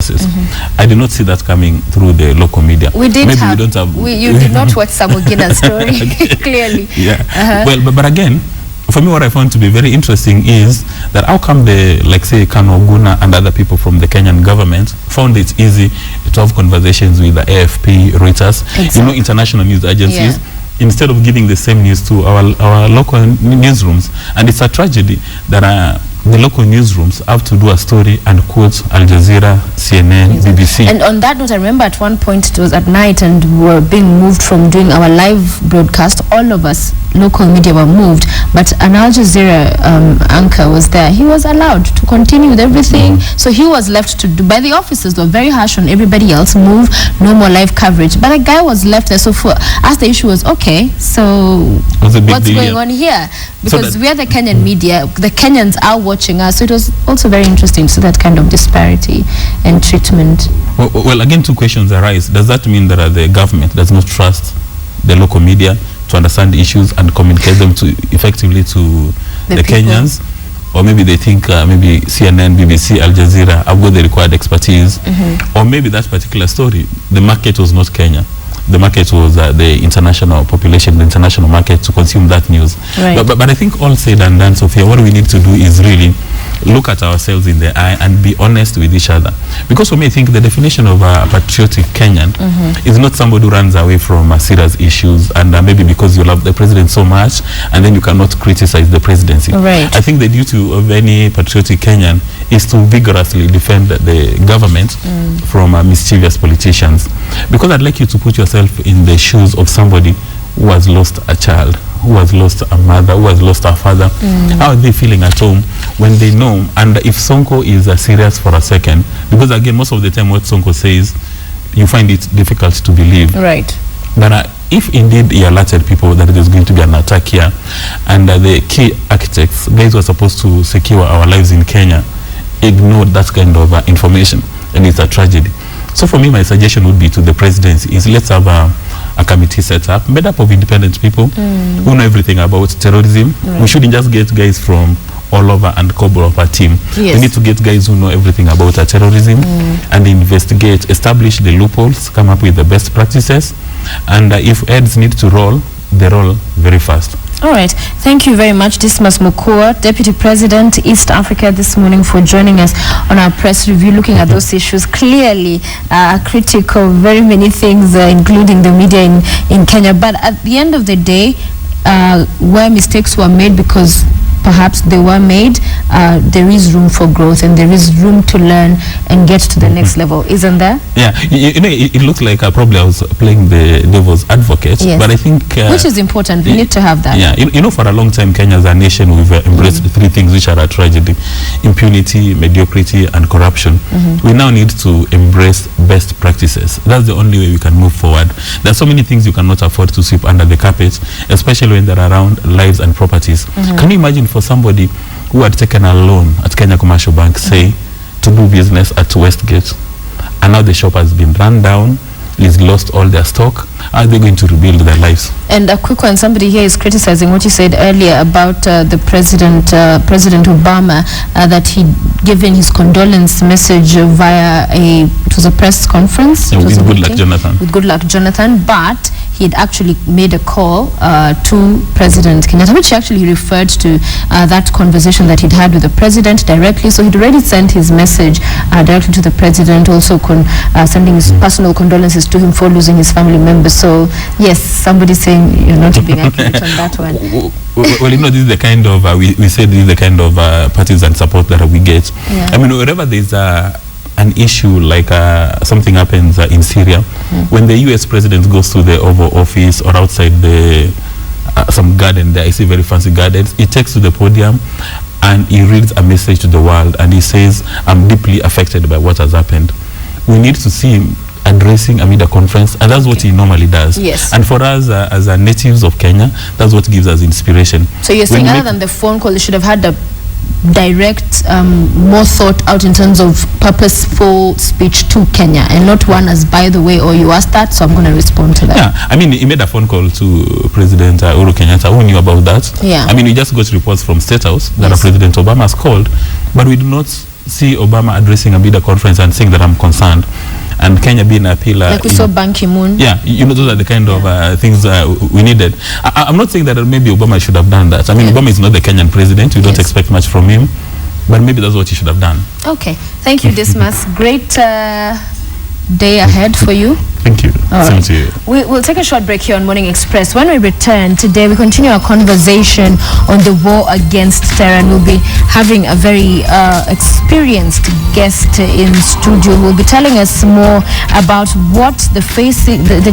process. I did not see that coming through the local media. We did Maybe have, we don't have. You did not watch Samogina's story, clearly. Yeah. Well, but again, for me, what I found to be very interesting is that how come the, like say, Kanu Oguna and other people from the Kenyan government found it easy to have conversations with the AFP, Reuters, Exactly. International news agencies, instead of giving the same news to our local newsrooms. And it's a tragedy that the local newsrooms have to do a story and quote Al Jazeera, CNN, BBC. And on that note, I remember at one point it was at night and we were being moved from doing our live broadcast. All of us, local media, were moved, but an Al Jazeera anchor was there. He was allowed to continue with everything. So he was left to do, by the officers, they were very harsh on everybody else, move, no more live coverage. But a guy was left there. So for us, the issue was, okay, so what's going on here? Because so we are the Kenyan media, the Kenyans are watching us. So it was also very interesting to see that kind of disparity and treatment. Well, again, two questions arise. Does that mean that the government does not trust the local media to understand issues and communicate them to effectively to the Kenyans? Or maybe they think maybe CNN, BBC, Al Jazeera have got the required expertise. Or maybe that particular story, the market was not Kenya. The market was the international population, the international market to consume that news. Right. But I think all said and done, Sophia, what we need to do is really look at ourselves in the eye and be honest with each other. Because for me, I think the definition of a patriotic Kenyan is not somebody who runs away from serious issues and maybe because you love the president so much and then you cannot criticize the presidency. Right. I think the duty of any patriotic Kenyan is to vigorously defend the government from mischievous politicians. Because I'd like you to put yourself in the shoes of somebody who has lost a child, who has lost a mother, who has lost a father. How are they feeling at home when they know? And if Sonko is serious for a second, because again, most of the time what Sonko says, you find it difficult to believe. Right. But if indeed he alerted people that there's going to be an attack here, and the key architects, guys who are supposed to secure our lives in Kenya, ignored that kind of information, and it's a tragedy. So for me, my suggestion would be to the presidency is let's have a committee set up, made up of independent people who know everything about terrorism. Right. We shouldn't just get guys from all over and cobble up a team. Yes. We need to get guys who know everything about terrorism and investigate, establish the loopholes, come up with the best practices, and if heads need to roll, they roll very fast. All right. Thank you very much, Dismas Mukua, Deputy President, East Africa, this morning for joining us on our press review, looking at those issues. Clearly critical, very many things, including the media in Kenya. But at the end of the day, where mistakes were made because perhaps they were made, there is room for growth and there is room to learn and get to the next level, isn't there? Yeah, you know, it looks like probably I was playing the devil's advocate, but I think... which is important, we need to have that. Yeah, you know, for a long time, Kenya as a nation, we've embraced three things which are a tragedy: impunity, mediocrity, and corruption. We now need to embrace best practices. That's the only way we can move forward. There are so many things you cannot afford to sweep under the carpet, especially when they're around lives and properties. Can you imagine for somebody who had taken a loan at Kenya Commercial Bank, say, to do business at Westgate, and now the shop has been run down, he's lost all their stock, how are they going to rebuild their lives? And a quick one, somebody here is criticizing what you said earlier about the President Obama, that he'd given his condolence message via it was a press conference. Yeah, with Goodluck Jonathan. With Goodluck Jonathan, but he had actually made a call to President Kenyatta, which actually referred to that conversation that he'd had with the president directly. So he'd already sent his message directly to the president, also sending his personal condolences to him for losing his family members. So yes, somebody saying you're not being accurate on that one. Well, you know, this is the kind of we say this is the kind of partisan support that we get. Yeah. I mean, wherever there's an issue like something happens in Syria, when the US president goes to the Oval Office or outside the some garden there, I see very fancy gardens, he takes to the podium and he reads a message to the world and he says, I'm deeply affected by what has happened. We need to see him addressing a media conference, and that's what he normally does. Yes. And for us as natives of Kenya, that's what gives us inspiration. So you're saying other than the phone call, they should have had a direct, more thought out in terms of purposeful speech to Kenya, and not one as, by the way, or you asked that, so I'm going to respond to that. Yeah, I mean, he made a phone call to President Uhuru Kenyatta. Who knew about that? Yeah. I mean, we just got reports from State House that President Obama has called, but we do not see Obama addressing a media conference and saying that I'm concerned, and Kenya being a pillar. Like we saw Ban Ki-moon. Yeah, those are the kind of things we needed. I'm not saying that maybe Obama should have done that. I mean, Obama is not the Kenyan president. We don't expect much from him, but maybe that's what he should have done. Okay, thank you, Dismas. Great day ahead for you. Thank you. Same to you. We'll take a short break here on Morning Express. When we return today, we continue our conversation on the war against terror, and we'll be having a very experienced guest in studio who will be telling us more about what the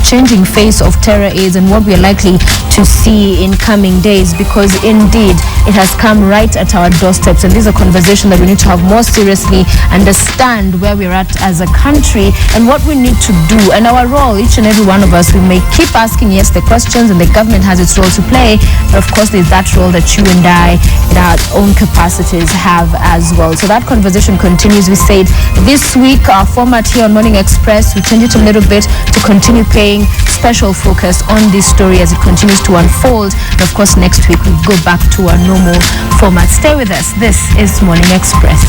changing face of terror is and what we are likely to see in coming days, because indeed it has come right at our doorsteps, and this is a conversation that we need to have more seriously, understand where we're at as a country and what we need to do, and our role. Each and every one of us, we may keep asking yes the questions, and the government has its role to play, but of course there's that role that you and I in our own capacities have as well. So that conversation continues. We said this week our format here on Morning Express, we changed it a little bit to continue paying special focus on this story as it continues to unfold, and of course next week we'll go back to our normal format. Stay with us. This is Morning Express.